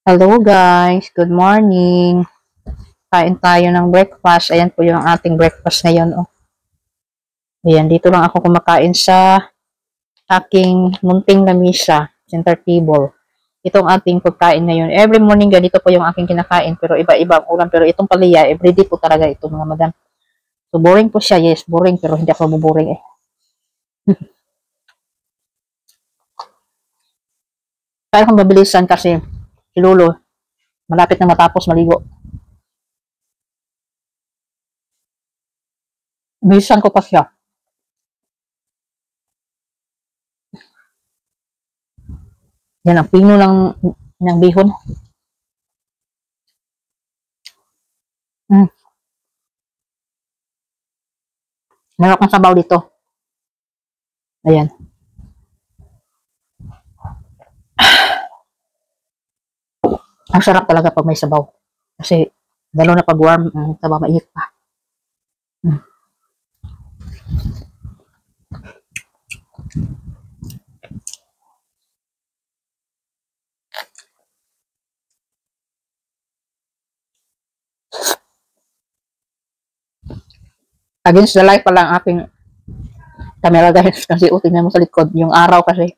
Hello guys, good morning. Kain tayo ng breakfast. Ayan po yung ating breakfast ngayon. Oh. Ayan, dito lang ako kumakain sa aking munting lamisa, center table. Itong ating pagkain ngayon. Every morning ganito po yung aking kinakain, pero iba-iba ang ulam. Pero itong palaya, everyday po talaga ito mga madam. So boring po siya, yes, boring, pero hindi ako mabuboring eh. Kaya kong mabilisan kasi si Lolo, malapit na matapos maligo. Bilisan ko pa siya. Yan ang pino ng bihon. Mm. Meron kang sabaw dito. Ayan. Ang sarap talaga pag may sabaw. Kasi, lalo na pag warm, ang sabaw mainit pa. Mm. Against the light pala ang aking camera guys. Kasi tingnan mo sa likod, yung araw kasi.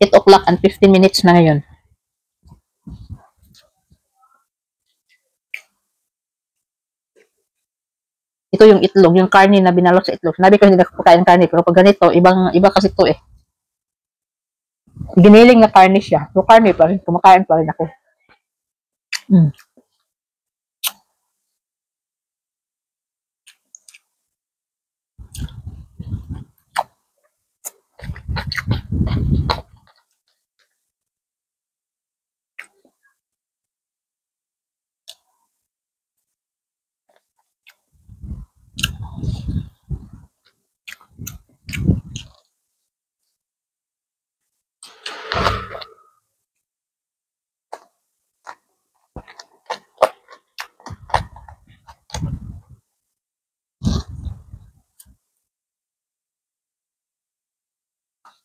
8 o'clock and 15 minutes na ngayon. Ito yung itlog, yung karne na binalot sa itlog. Sinabi ko hindi nakapakain ng karne, pero pag ganito, iba kasi ito eh. Giniling na karne siya. So karne pa rin, kumakain pa rin ako. Mm.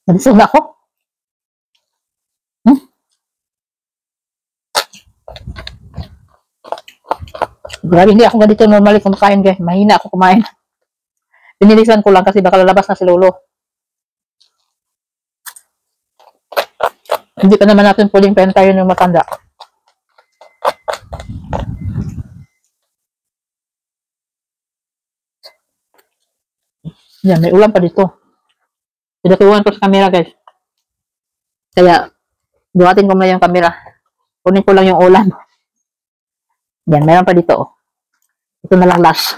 Nabisog na ako. Hmm? Grabe, hindi ako ganito normally kumakain guys. Mahina ako kumain. Pinilisan ko lang kasi baka lalabas na si Lolo. Hindi pa naman natin pwedeng pentayin yung matanda. Yan, may ulam pa dito. Pinatuwan ko sa camera guys. Kaya, buhatin ko na yung camera. Kunin ko lang yung ulam. Yan, meron pa dito. Oh. Ito na lang last.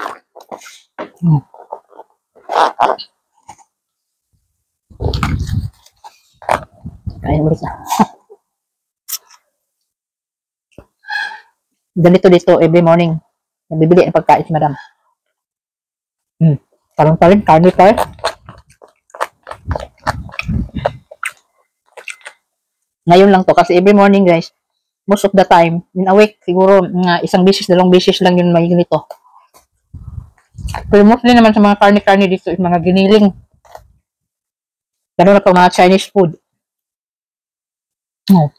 Kain ulit na. Ganito dito every morning. Nabibili ang pagkain si madam. Parang pa rin, kain pa rin. Ngayon lang to kasi every morning guys, most of the time, in a week, siguro isang beses, dalawang beses lang yun may ganito. Pero mostly naman sa mga karne-karne dito, mga giniling. Lalo na pag mga Chinese food. Oh.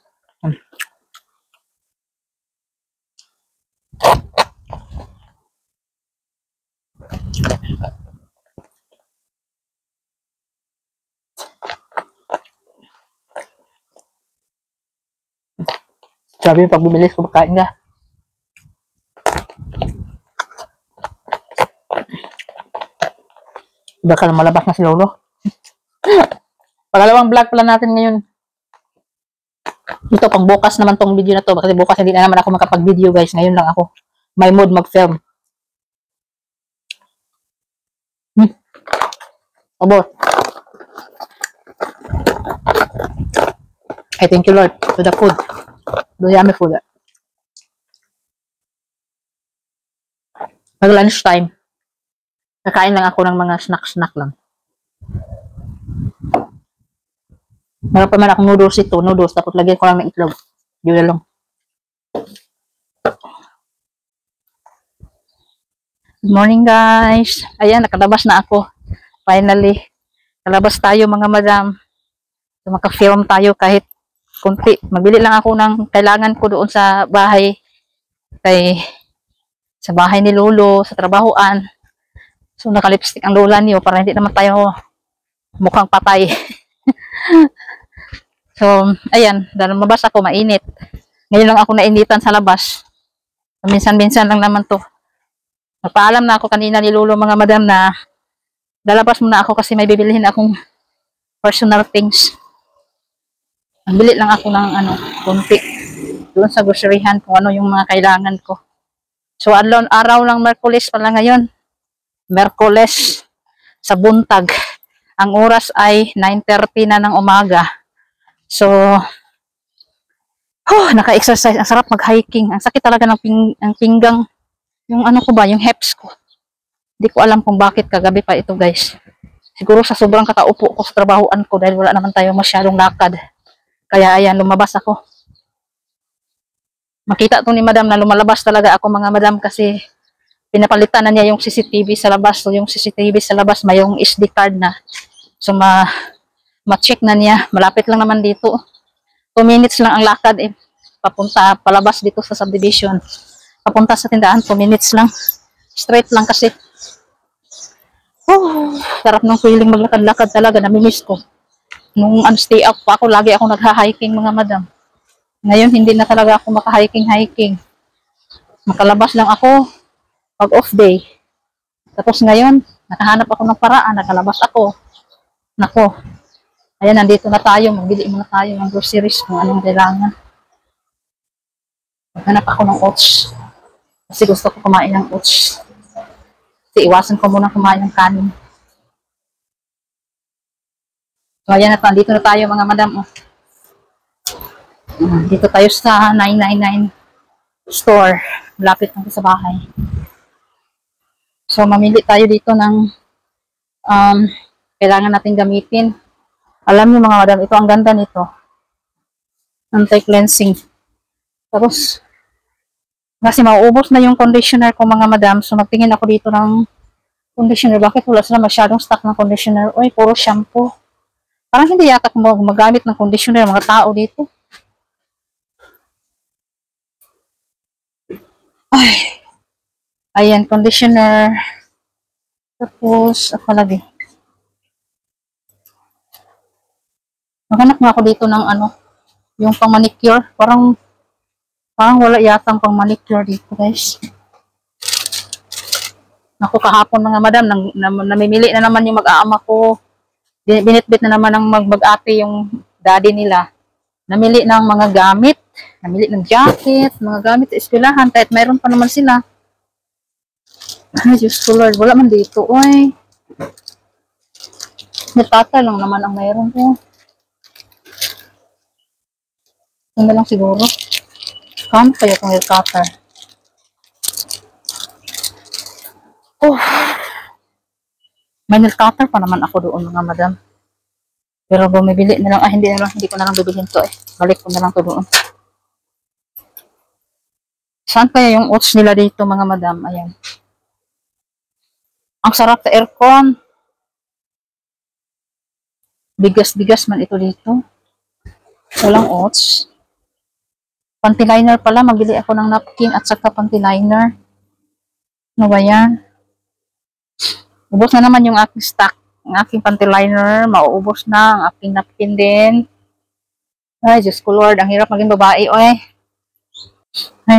Sabi yung pag bumilis, kumakain ka. Baka malabas na si Lolo. Pangalawang vlog pala natin ngayon. Ito, pang bukas naman tong video na to. Kasi bukas hindi na naman ako makapag-video guys. Ngayon lang ako. May mood mag-film. Abo. I thank you Lord for the food. The yummy food. Pag lunch time, kakain lang ako ng mga snack-snack lang. Meron pa man akong noodles, tapos lagyan ko lang ng itlog. Yun na lang. Good morning guys. Ayan, nakalabas na ako. Finally, Kalabas tayo mga madam. So, maka-film tayo kahit kunti. Magbili lang ako ng kailangan ko doon sa bahay. Sa bahay ni Lolo, sa trabahoan. So, nakalipstick ang lola niyo para hindi naman tayo mukhang patay. So, ayan. Dahil mabas ako, mainit. Ngayon lang ako nainitan sa labas. Minsan-minsan lang naman to. Nagpaalam na ako kanina ni Lolo mga madam na lalabas muna ako kasi may bibilihin akong personal things. Bili lang ako ng konti doon sa groceryhan kung ano yung mga kailangan ko. So, araw lang Merkulis pala ngayon. Merkulis sa buntag. Ang oras ay 9:30 na ng umaga. So, naka-exercise. Ang sarap mag-hiking. Ang sakit talaga ng pinggang. Yung ko ba, yung hips ko. Hindi ko alam kung bakit kagabi pa ito guys. Siguro sa sobrang kakaupo ko sa trabahoan ko dahil wala naman tayo masyadong lakad. Kaya ayan, lumabas ako. Makita to ni madam na lumalabas talaga ako mga madam kasi pinapalitan na niya yung CCTV sa labas. So yung CCTV sa labas may yung SD card na. So ma-check na niya. Malapit lang naman dito. 2 minutes lang ang lakad papunta, palabas dito sa subdivision. Papunta sa tindahan, 2 minutes lang. Straight lang kasi. Sarap ng feeling maglakad-lakad talaga. Namimiss ko. Nung stay up pa ako, lagi ako nagha-hiking mga madam. Ngayon, hindi na talaga ako maka-hiking. Makalabas lang ako pag off day. Tapos ngayon, nakahanap ako ng paraan, nakalabas ako. Nako. Ayan, nandito na tayo. Magbili muna tayo ng groceries kung anong kailangan. Maghanap ako ng oats. Kasi gusto ko kumain ng oats. Kasi iwasan ko muna kumain ng kanin. So, ayan na, dito na tayo mga madam. Dito tayo sa 999 store. Malapit lang sa bahay. So, mamili tayo dito ng kailangan natin gamitin. Alam niyo mga madam, ito ang ganda nito. Anti-cleansing. Tapos, kasi mauubos na yung conditioner ko mga madam. So, magtingin ako dito ng conditioner. Bakit wala sila masyadong stock ng conditioner? Uy, puro shampoo. Parang hindi yata magamit ng conditioner mga tao dito. Ay. Ayan, conditioner. Tapos, ako lagi. Maghanap nga ako dito ng yung pang manicure. Parang wala yatang pang manicure dito guys. Naku, kahapon mga madam, namimili na naman yung mag-aama ko. Binitbit na naman ng mag-ate yung daddy nila. Namili ng mga gamit. Namili ng jacket, mga gamit sa eskwelahan. Kahit mayroon pa naman sila. Ay, Diyos ko Lord. Wala man dito. Uy. Natata lang naman ang mayroon ko. Ito na lang siguro. Kano kaya itong hair cutter? May nail cutter pa naman ako doon mga madam. Pero bumibili na lang. Hindi ko na lang bibilhin to Balik ko na lang to doon. Saan kaya yung oats nila dito mga madam? Ayan. Ang sarap sa aircon. Bigas-bigas man ito dito. Walang oats. Panty liner pala. Magbili ako ng napkin at saka panty liner. Ano ba yan? Ubos na naman yung aking stock. Ang aking panty liner. Mauubos na. Ang aking napkin din. Ay, Diyos ko Lord. Ang hirap maging babae. Ay,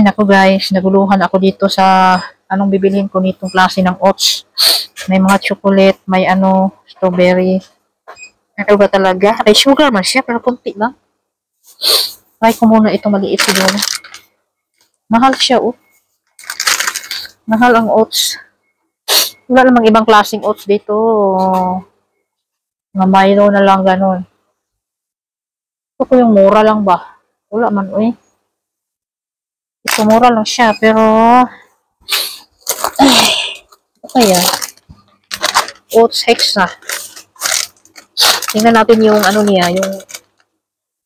naku guys. Naguluhan ako dito sa anong bibilhin ko nitong klase ng oats. May mga chocolate. May strawberry. Ano ba talaga? May sugar man siya. Pero kunti lang. Try ko muna ito maliit siguro. Mahal siya Mahal ang oats. Wala namang ibang klaseng oats dito. Mga Milo na lang ganun. Ito ko yung mura lang ba? Wala man Ito mura lang siya pero kaya oats hexa. Tingnan natin yung niya, yung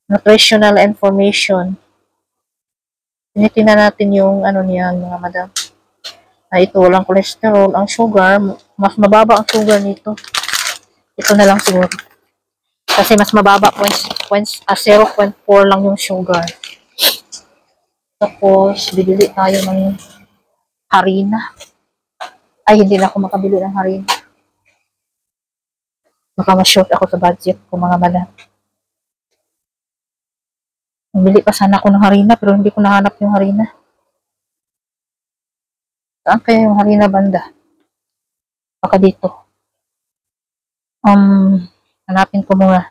nutritional information. Tinitingnan natin yung niya mga madam. Ito walang cholesterol, ang sugar mas mababa ang sugar nito. Ito na lang siguro. Kasi mas mababa, 0.4 lang yung sugar. Tapos, bibili tayo ng harina. Ay, hindi na ako makabili ng harina. Baka ma-short ako sa budget ko, mga madam. Bumili pa sana ako ng harina, pero hindi ko nahanap yung harina. Saan kaya yung harina banda? Baka dito. Hanapin ko muna.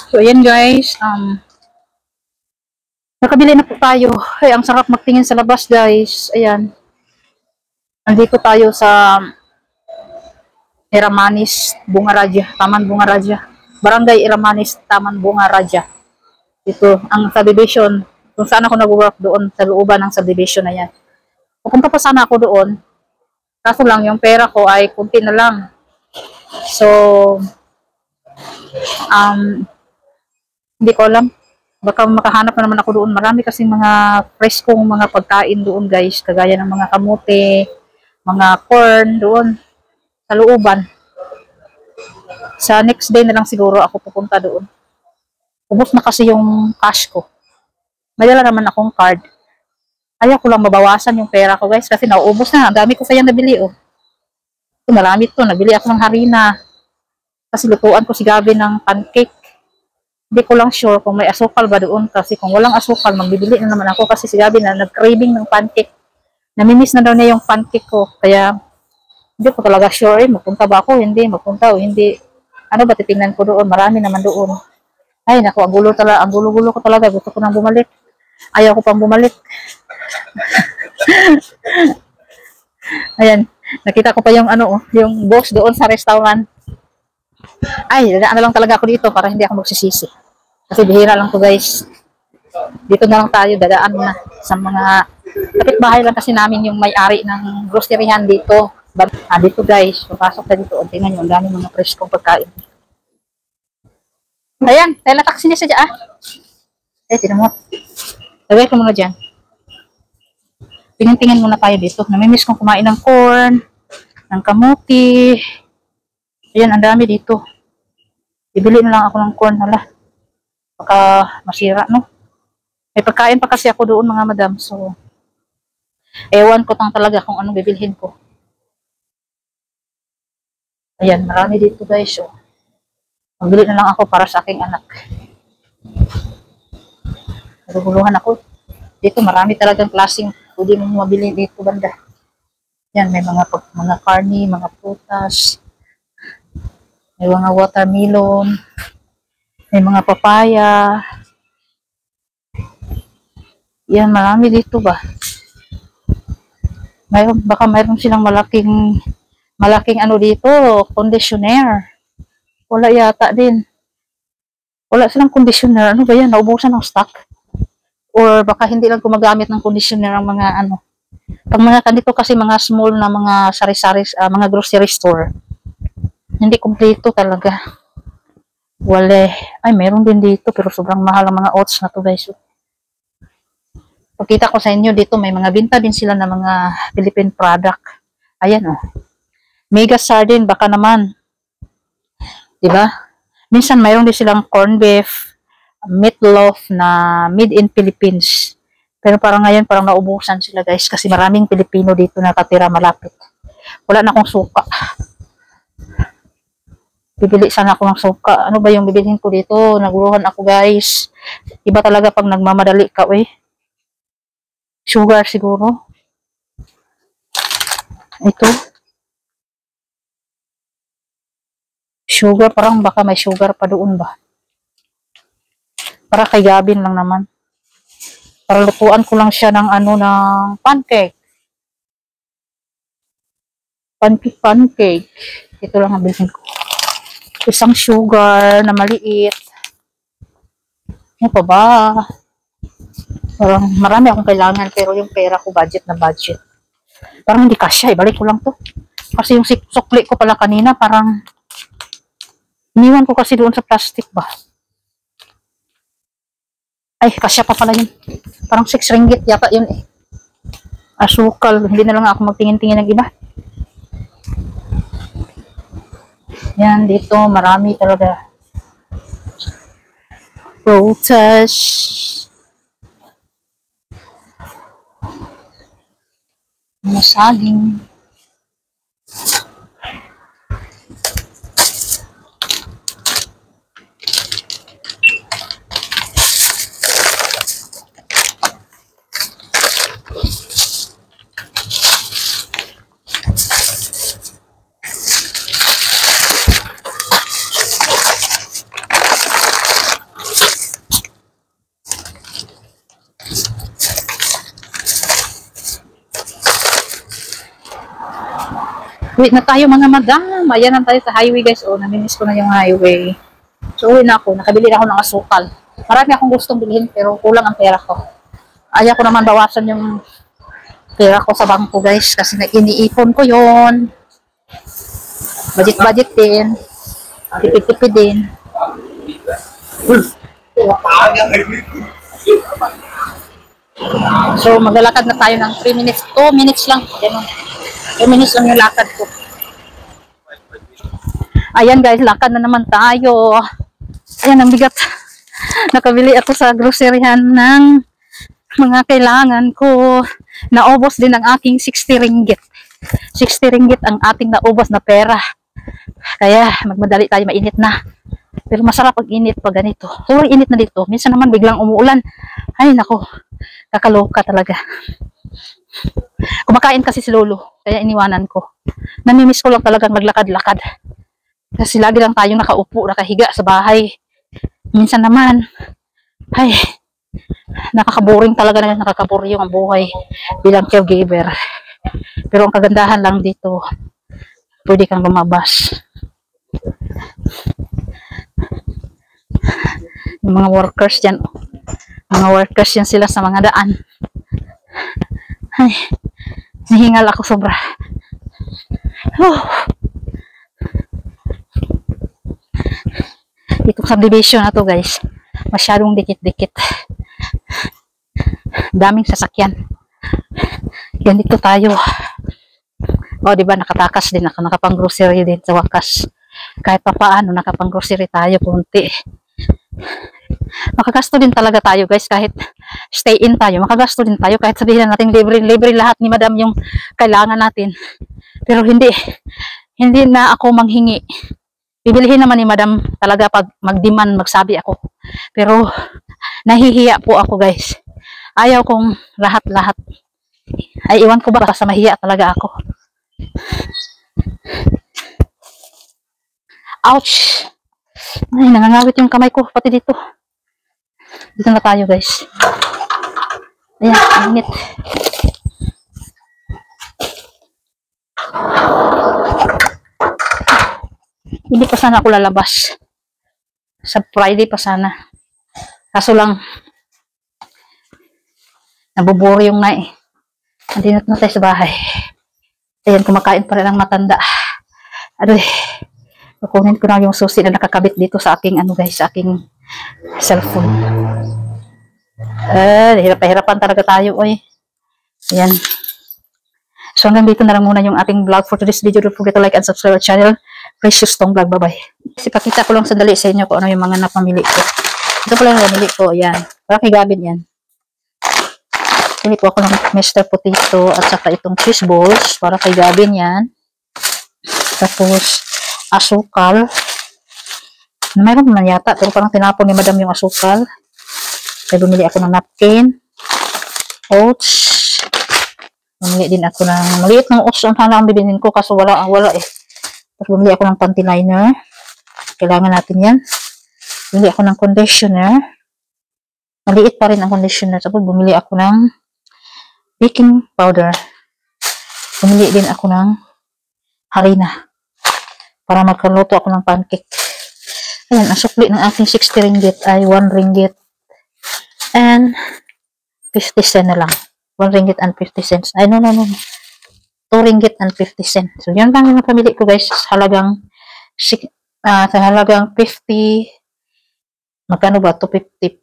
So, ayan guys. Nakabili na po tayo. Ay, ang sarap magtingin sa labas guys. Ayan. Nandito tayo sa Iramanis, Bungaraja. Taman Bungaraja. Barangay Iramanis, Taman Bungaraja. Ito, ang subdivision. Kung saan ako nag-work doon sa looban ng subdivision na yan. Pupunta pa sana ako doon. Kaso lang, yung pera ko ay kunti na lang. So, hindi ko alam. Baka makahanap na naman ako doon. Marami kasing mga freskong mga pagkain doon guys. Kagaya ng mga kamote, mga corn doon sa looban. Sa next day na lang siguro ako pupunta doon. Ubus na kasi yung cash ko. May dala naman akong card. Ayaw ko lang mabawasan yung pera ko guys kasi nauubos na. Ang dami ko sayang nabili oh. Ito, marami ito. Nabili ako ng harina. Kasi lutuan ko si Gabi ng pancake. Hindi ko lang sure kung may asukal ba doon. Kasi kung walang asukal, magbibili na naman ako. Kasi si Gabi na nag-craving ng pancake. Namimiss na daw niya yung pancake ko. Kaya hindi ko talaga sure magpunta ba ako? Hindi. Magpunta o hindi. Ano ba titingnan ko doon? Marami naman doon. Ay, naku, ang gulo-gulo ko talaga. Gusto ko nang bumalik. Ayaw ko pang bumalik. Ayan. Nakita ko pa yung yung boss doon sa restaurant. Ay, dadaan na lang talaga ako dito para hindi ako magsisisi. Kasi bihira lang to guys. Dito na lang tayo, dadaan na sa mga kapitbahay lang kasi namin yung may-ari ng groceryhan dito. Dito guys, papasok na dito. Tingnan nyo, ang dami mga preskong pagkain. Ayan, tayo-taxi niya siya tinan mo. Lagay ko muna dyan. Tingin-tingin muna tayo dito. Namimiss kong kumain ng corn, ng kamuti. Ayan, ang dami dito. Bibili na lang ako ng corn. Hala. Baka masira, no? May pagkain pa kasi ako doon, mga madam. So, ewan ko tang talaga kung anong bibilhin ko. Ayan, marami dito guys. So, magbili na lang ako para sa aking anak. Naguguluhan ako. Dito, marami talagang klaseng pwede mong mabili dito banda. Yan, may mga karni, mga prutas. May mga watermelon. May mga papaya. Yan, marami dito ba? Baka mayroon silang malaking dito, conditioner. Wala yata din. Wala silang conditioner. Ano ba yan? Naubusan ng stock. Or baka hindi lang gumagamit ng conditioner ang mga pag mga kanito kasi mga small na mga sari-sari, mga grocery store. Hindi kumpleto talaga. Wala. Ay, meron din dito pero sobrang mahal ang mga oats na to guys. Pagkita ko sa inyo dito, may mga binta din sila na mga Philippine product. Ayan oh. Mega sardine, baka naman. Diba? Minsan mayroon din silang corned beef, meatloaf na made in Philippines. Pero parang ngayon, parang naubusan sila guys kasi maraming Pilipino dito nakatira malapit. Wala na akong suka. Bibili sana ako ng suka. Ano ba yung bibilhin ko dito? Naguluhan ako guys. Iba talaga pag nagmamadali ka Sugar siguro. Ito. Sugar, parang baka may sugar pa doon ba? Para kay Gabin lang naman. Para lutuan ko lang siya ng ng pancake. Pancake. Ito lang ang bilhin ko. Isang sugar na maliit. Ano pa ba? Parang marami akong kailangan pero yung pera ko budget na budget. Parang hindi kasya. Ibalik ko lang to. Kasi yung sukli ko pala kanina parang iniwan ko kasi doon sa plastic ba. Ay, kasya pa pala yun. Parang 6 ringgit yata yun Asukal. Hindi na lang ako magtingin-tingin ng iba. Yan, dito marami talaga. Prutas. Mga saging. Wait na tayo mga madam. Ayan na tayo sa highway guys. Oh, namimiss ko na yung highway. So, uwi na ako. Nakabili na ako ng asukal. Marami akong gustong bilhin pero kulang ang pera ko. Ayaw ko naman bawasan yung pera ko sa bangko guys. Kasi iniipon ko yon. Budget din. Tipid-tipid din. So, maglalakad na tayo ng 3 minutes. 2 minutes lang. Ganun. 2 minutes lang yung lakad ko. Ayan guys, lakad na naman tayo. Ayan, ang bigat. Nakabili ako sa groceryhan ng mga kailangan ko. Naubos din ang aking 60 ringgit. 60 ringgit ang ating naubos na pera. Kaya magmadali tayo, mainit na. Pero masarap pag init pag ganito. Sobrang init na dito. Minsan naman biglang umuulan. Ay nako, kakaloka talaga. Kumakain kasi si Lolo, kaya iniwanan ko. Namimiss ko lang talagang maglakad-lakad. Kasi lagi lang tayong nakaupo, nakahiga sa bahay. Minsan naman, ay, nakakaboring talaga na nakakaboring ang buhay bilang caregiver. Pero ang kagandahan lang dito, pwede kang lumabas. Yung mga workers dyan, sila sa mga daan. Ay, nahingal ako sobra. Itong subdivision na to guys, masyadong dikit-dikit. Daming sasakyan. Ganito tayo. O, diba, nakatakas din ako, nakapang-grocery din sa wakas. Kahit pa paano, nakapang-grocery tayo kunti. Makagasto din talaga tayo guys, kahit stay in tayo, makagasto din tayo kahit sabihin natin libre lahat ni madam yung kailangan natin. Pero hindi na ako manghingi. Bibilihin naman ni madam talaga pag mag-demand, magsabi ako. Pero nahihiya po ako guys. Ayaw kong lahat-lahat. Ay, iwan ko ba sa mahiya talaga ako. Ouch! Ay, nangangawit yung kamay ko, pati dito. Dito na tayo guys. Ayan, init. Hindi pa sana ako lalabas. Sa Friday pa sana. Kaso lang, nabuburo yung na eh. Andinot na tayo sa bahay. Ayan, kumakain pa rin ang matanda. Adoy, kukunin ko na yung susi na nakakabit dito sa aking, ano guys, sa aking cellphone. Hirap-hirapan talaga tayo, oy. Ayan. So hanggang dito na lang muna yung ating vlog for today's video. Don't forget to like and subscribe our channel. Precious Tong Vlog. Bye-bye. Ipakita ko lang sandali sa inyo kung ano yung mga napamili ko. Ito pala yung namili ko. Ayan. Para kay Gabin yan. Pili ko ako ng Mr. Potato at saka itong cheese balls. Para kay Gabin yan. Tapos, asukal. Mayroon naman yata. Pero parang tinapon ni madam yung asukal. Kaya bumili ako ng napkin. Oats. Bumili din ako ng maliit ng oats. Ang sana ang bibinin ko kaso wala eh. Tapos bumili ako ng panty liner. Kailangan natin yan. Bumili ako ng conditioner. Maliit pa rin ang conditioner. Tapos bumili ako ng baking powder. Bumili din ako ng harina. Para magkaluto ako ng pancake. Ayan, ang sukli ng aking 60 ringgit ay 1 ringgit and 50 cent na lang. 1 ringgit and 50 cents. Ay, no. 2 ringgit and 50 cents. So, yun lang yung pamili ko guys. Sa halagang 50, magkano ba? 250.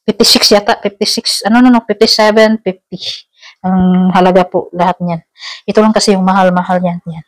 56 yata. 56. 57, 50. Ang halaga po lahat niyan. Ito lang kasi yung mahal-mahal yan. Yan.